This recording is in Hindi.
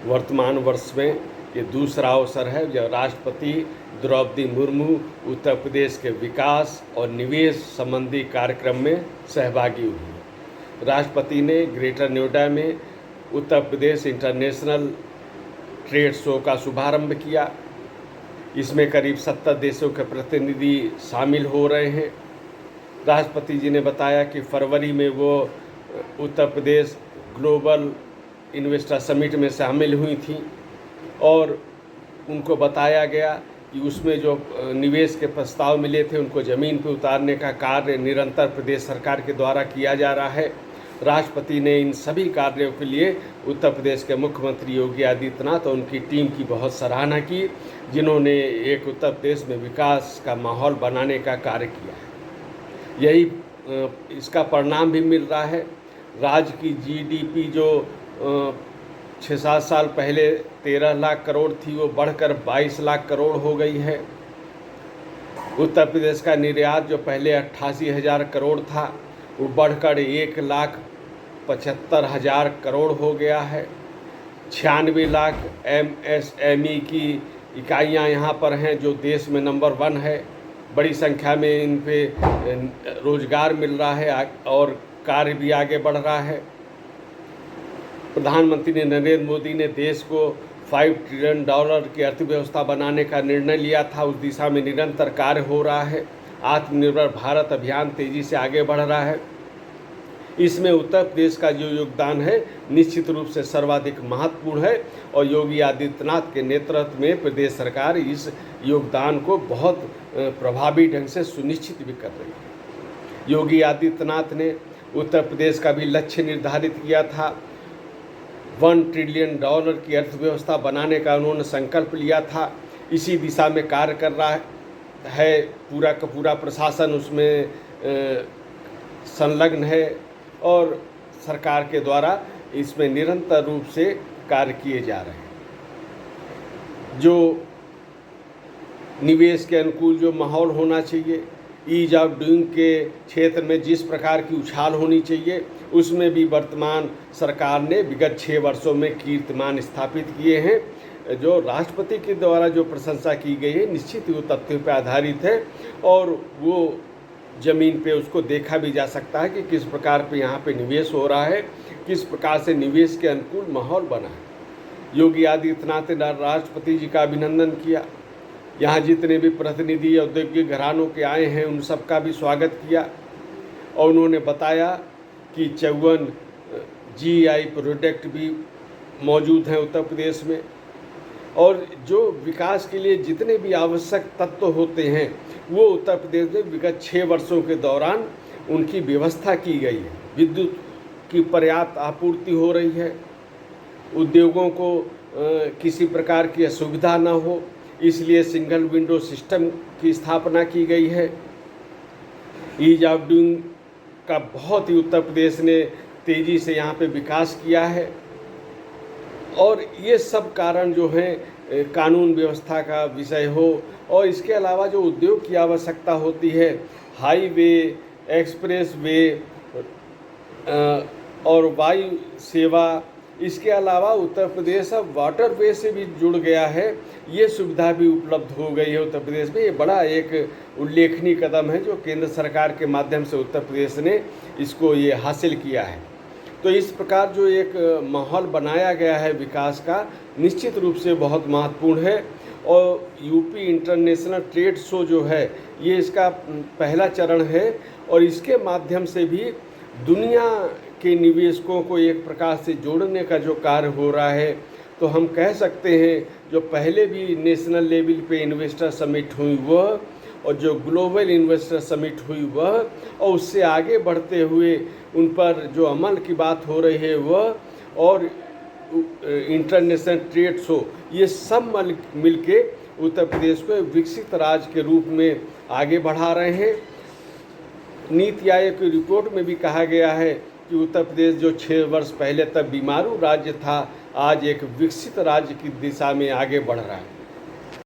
वर्तमान वर्ष में ये दूसरा अवसर है जब राष्ट्रपति द्रौपदी मुर्मू उत्तर प्रदेश के विकास और निवेश संबंधी कार्यक्रम में सहभागी हुई। राष्ट्रपति ने ग्रेटर नोएडा में Uttar Pradesh international trade show का शुभारंभ किया। इसमें करीब 70 देशों के प्रतिनिधि शामिल हो रहे हैं। राष्ट्रपति जी ने बताया कि फरवरी में वो Uttar Pradesh global investor summit में शामिल हुई थी और उनको बताया गया कि उसमें जो निवेश के प्रस्ताव मिले थे उनको ज़मीन पर उतारने का कार्य निरंतर प्रदेश सरकार के द्वारा किया जा रहा है। राष्ट्रपति ने इन सभी कार्यों के लिए उत्तर प्रदेश के मुख्यमंत्री योगी आदित्यनाथ और उनकी टीम की बहुत सराहना की, जिन्होंने एक उत्तर प्रदेश में विकास का माहौल बनाने का कार्य किया है। यही इसका परिणाम भी मिल रहा है। राज्य की जीडीपी जो 6-7 साल पहले 13 लाख करोड़ थी वो बढ़कर 22 लाख करोड़ हो गई है। उत्तर प्रदेश का निर्यात जो पहले 88,000 करोड़ था वो बढ़कर 1,75,000 करोड़ हो गया है। 96 लाख MSME की इकाइयाँ यहाँ पर हैं जो देश में नंबर 1 है। बड़ी संख्या में इन पे रोजगार मिल रहा है और कार्य भी आगे बढ़ रहा है। प्रधानमंत्री नरेंद्र मोदी ने देश को $5 ट्रिलियन की अर्थव्यवस्था बनाने का निर्णय लिया था। उस दिशा में निरंतर कार्य हो रहा है। आत्मनिर्भर भारत अभियान तेजी से आगे बढ़ रहा है। इसमें उत्तर प्रदेश का जो योगदान है निश्चित रूप से सर्वाधिक महत्वपूर्ण है और योगी आदित्यनाथ के नेतृत्व में प्रदेश सरकार इस योगदान को बहुत प्रभावी ढंग से सुनिश्चित भी कर रही है। योगी आदित्यनाथ ने उत्तर प्रदेश का भी लक्ष्य निर्धारित किया था। $1 ट्रिलियन की अर्थव्यवस्था बनाने का उन्होंने संकल्प लिया था। इसी दिशा में कार्य कर रहा है। पूरा का पूरा प्रशासन उसमें संलग्न है और सरकार के द्वारा इसमें निरंतर रूप से कार्य किए जा रहे हैं। जो निवेश के अनुकूल जो माहौल होना चाहिए, ईज ऑफ डूइंग के क्षेत्र में जिस प्रकार की उछाल होनी चाहिए उसमें भी वर्तमान सरकार ने विगत 6 वर्षों में कीर्तिमान स्थापित किए हैं। जो राष्ट्रपति के द्वारा जो प्रशंसा की गई है निश्चित वो तथ्यों पर आधारित है और वो ज़मीन पे उसको देखा भी जा सकता है कि किस प्रकार पे यहाँ पे निवेश हो रहा है, किस प्रकार से निवेश के अनुकूल माहौल बना है। योगी आदित्यनाथ ने राष्ट्रपति जी का अभिनंदन किया। यहाँ जितने भी प्रतिनिधि औद्योगिक घरानों के आए हैं उन सब का भी स्वागत किया और उन्होंने बताया कि 54 GI प्रोडक्ट भी मौजूद हैं उत्तर प्रदेश में और जो विकास के लिए जितने भी आवश्यक तत्व होते हैं वो उत्तर प्रदेश में विगत 6 वर्षों के दौरान उनकी व्यवस्था की गई है। विद्युत की पर्याप्त आपूर्ति हो रही है, उद्योगों को किसी प्रकार की असुविधा न हो इसलिए सिंगल विंडो सिस्टम की स्थापना की गई है। ईज ऑफ डूइंग का बहुत ही उत्तर प्रदेश ने तेज़ी से यहाँ पे विकास किया है और ये सब कारण जो हैं कानून व्यवस्था का विषय हो और इसके अलावा जो उद्योग की आवश्यकता होती है, हाईवे, एक्सप्रेस वे और वायु सेवा, इसके अलावा उत्तर प्रदेश अब वाटरवे से भी जुड़ गया है। ये सुविधा भी उपलब्ध हो गई है उत्तर प्रदेश में। ये बड़ा एक उल्लेखनीय कदम है जो केंद्र सरकार के माध्यम से उत्तर प्रदेश ने इसको ये हासिल किया है। तो इस प्रकार जो एक माहौल बनाया गया है विकास का निश्चित रूप से बहुत महत्वपूर्ण है और यूपी इंटरनेशनल ट्रेड शो जो है ये इसका पहला चरण है और इसके माध्यम से भी दुनिया के निवेशकों को एक प्रकार से जोड़ने का जो कार्य हो रहा है। तो हम कह सकते हैं जो पहले भी नेशनल लेवल पे इन्वेस्टर समिट हुई वह और जो ग्लोबल इन्वेस्टर समिट हुई वह और उससे आगे बढ़ते हुए उन पर जो अमल की बात हो रही है वह और इंटरनेशनल ट्रेड शो, ये सब मिलके उत्तर प्रदेश को विकसित राज्य के रूप में आगे बढ़ा रहे हैं। नीति आयोग की रिपोर्ट में भी कहा गया है कि उत्तर प्रदेश जो 6 वर्ष पहले तक बीमारू राज्य था आज एक विकसित राज्य की दिशा में आगे बढ़ रहा है।